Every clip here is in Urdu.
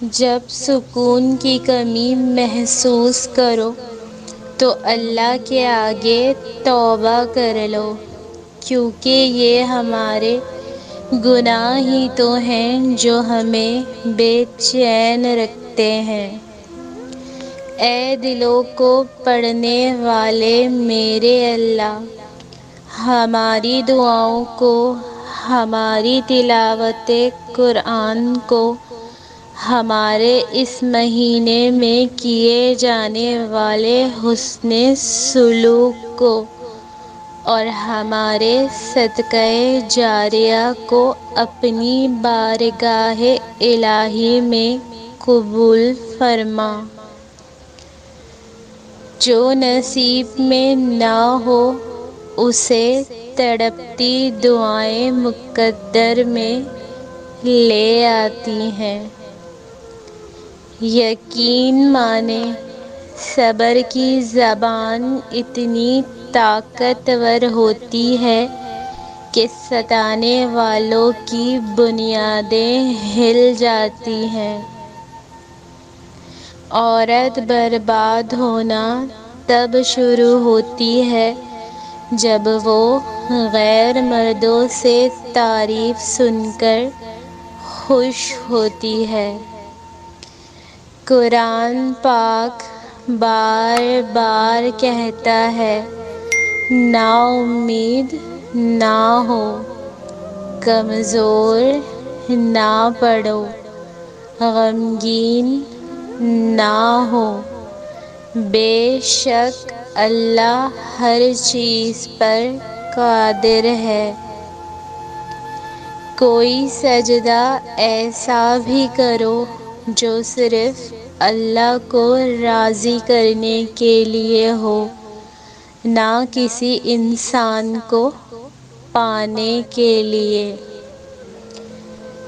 جب سکون کی کمی محسوس کرو تو اللہ کے آگے توبہ کر لو، کیونکہ یہ ہمارے گناہ ہی تو ہیں جو ہمیں بے چین رکھتے ہیں۔ اے دلوں کو پڑھنے والے میرے اللہ، ہماری دعاؤں کو، ہماری تلاوت قرآن کو، ہمارے اس مہینے میں کیے جانے والے حسن سلوک کو اور ہمارے صدقہ جاریہ کو اپنی بارگاہ الہی میں قبول فرما۔ جو نصیب میں نہ ہو اسے تڑپتی دعائیں مقدر میں لے آتی ہیں۔ یقین مانے صبر کی زبان اتنی طاقتور ہوتی ہے کہ ستانے والوں کی بنیادیں ہل جاتی ہیں۔ عورت برباد ہونا تب شروع ہوتی ہے جب وہ غیر مردوں سے تعریف سن کر خوش ہوتی ہے۔ قرآن پاک بار بار کہتا ہے، نا امید نہ ہو، کمزور نہ پڑو، غمگین نہ ہو، بے شک اللہ ہر چیز پر قادر ہے۔ کوئی سجدہ ایسا بھی کرو جو صرف اللہ کو راضی کرنے کے لیے ہو، نہ کسی انسان کو پانے کے لیے۔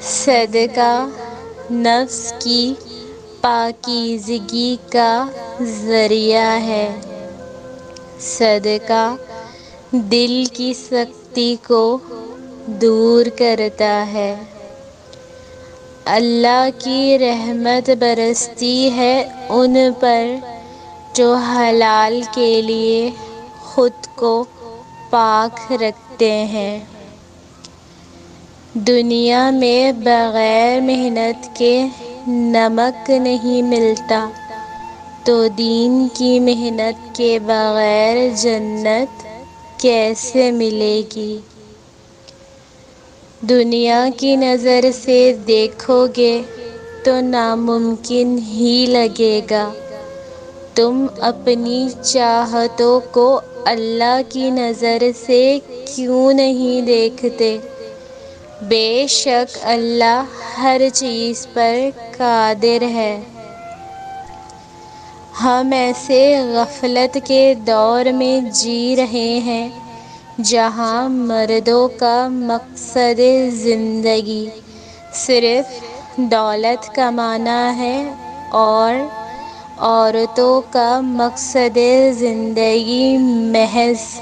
صدقہ نفس کی پاکیزگی کا ذریعہ ہے۔ صدقہ دل کی سختی کو دور کرتا ہے۔ اللہ کی رحمت برستی ہے ان پر جو حلال کے لیے خود کو پاک رکھتے ہیں۔ دنیا میں بغیر محنت کے نمک نہیں ملتا، تو دین کی محنت کے بغیر جنت کیسے ملے گی؟ دنیا کی نظر سے دیکھو گے تو ناممکن ہی لگے گا۔ تم اپنی چاہتوں کو اللہ کی نظر سے کیوں نہیں دیکھتے؟ بے شک اللہ ہر چیز پر قادر ہے۔ ہم ایسے غفلت کے دور میں جی رہے ہیں جہاں مردوں کا مقصد زندگی صرف دولت کمانا ہے اور عورتوں کا مقصد زندگی محض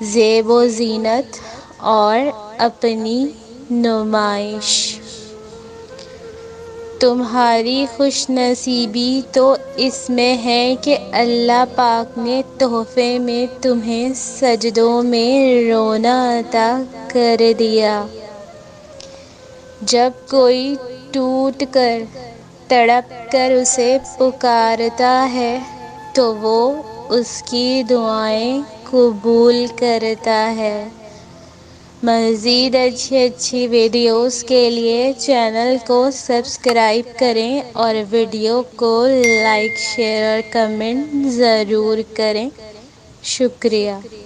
زیب و زینت اور اپنی نمائش۔ تمہاری خوش نصیبی تو اس میں ہے کہ اللہ پاک نے تحفے میں تمہیں سجدوں میں رونا عطا کر دیا۔ جب کوئی ٹوٹ کر تڑپ کر اسے پکارتا ہے تو وہ اس کی دعائیں قبول کرتا ہے۔ مزید اچھی ویڈیوز کے لیے چینل کو سبسکرائب کریں اور ویڈیو کو لائک، شیئر اور کمنٹ ضرور کریں۔ شکریہ۔